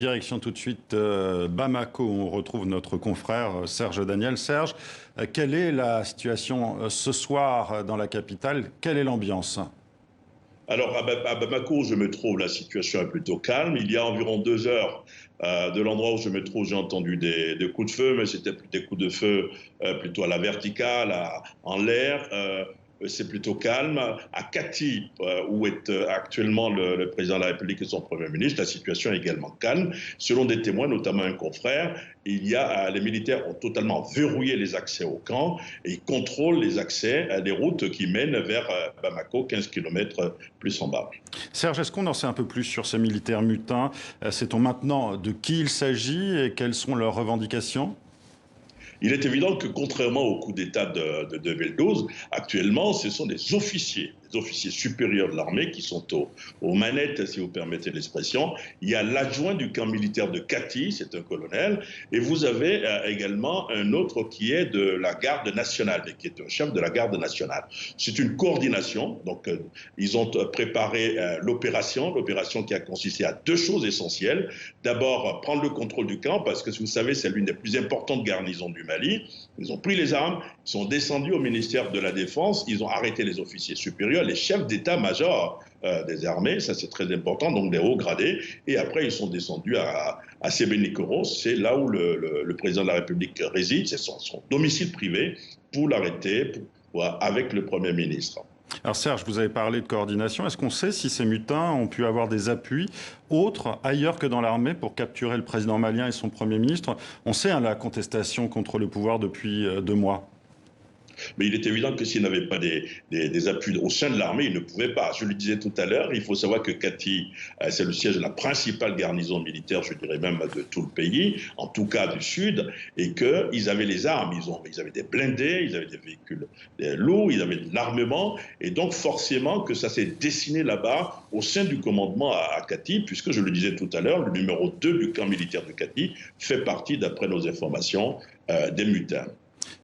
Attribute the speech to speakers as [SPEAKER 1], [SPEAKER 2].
[SPEAKER 1] Direction tout de suite Bamako, où on retrouve notre confrère Serge Daniel. Serge, quelle est la situation ce soir dans la capitale? Quelle est l'ambiance?
[SPEAKER 2] Alors, à Bamako, où je me trouve, la situation est plutôt calme. Il y a environ 2 heures de l'endroit où je me trouve, j'ai entendu des coups de feu, mais c'était des coups de feu plutôt à la verticale, en l'air. C'est plutôt calme. À Kati, où est actuellement le président de la République et son Premier ministre, la situation est également calme. Selon des témoins, notamment un confrère, les militaires ont totalement verrouillé les accès au camp et ils contrôlent les accès, les routes qui mènent vers Bamako, 15 kilomètres plus en bas.
[SPEAKER 1] Serge, est-ce qu'on en sait un peu plus sur ces militaires mutins? Sait-on maintenant de qui il s'agit et quelles sont leurs revendications?
[SPEAKER 2] Il est évident que contrairement au coup d'État de 2012, actuellement, ce sont des officiers supérieurs de l'armée qui sont aux manettes, si vous permettez l'expression. Il y a l'adjoint du camp militaire de Kati, c'est un colonel, et vous avez également un autre qui est de la garde nationale, qui est un chef de la garde nationale. C'est une coordination, donc ils ont préparé l'opération qui a consisté à deux choses essentielles. D'abord, prendre le contrôle du camp, parce que vous savez, c'est l'une des plus importantes garnisons du Mali. Ils ont pris les armes, ils sont descendus au ministère de la Défense, ils ont arrêté les officiers supérieurs, les chefs d'état-major des armées, ça c'est très important, donc des hauts gradés, et après ils sont descendus à Sébenikoros, c'est là où le président de la République réside, c'est son domicile privé, pour l'arrêter avec le Premier ministre.
[SPEAKER 1] Alors Serge, vous avez parlé de coordination. Est-ce qu'on sait si ces mutins ont pu avoir des appuis autres ailleurs que dans l'armée pour capturer le président malien et son Premier ministre? On sait la contestation contre le pouvoir depuis 2 mois.
[SPEAKER 2] Mais il est évident que s'il n'avait pas des appuis au sein de l'armée, il ne pouvait pas. Je le disais tout à l'heure, il faut savoir que Kati, c'est le siège de la principale garnison militaire, je dirais même de tout le pays, en tout cas du Sud, et qu'ils avaient les armes, ils avaient des blindés, ils avaient des véhicules lourds, ils avaient de l'armement, et donc forcément que ça s'est dessiné là-bas au sein du commandement à Kati, puisque je le disais tout à l'heure, le numéro 2 du camp militaire de Kati fait partie, d'après nos informations, des mutins.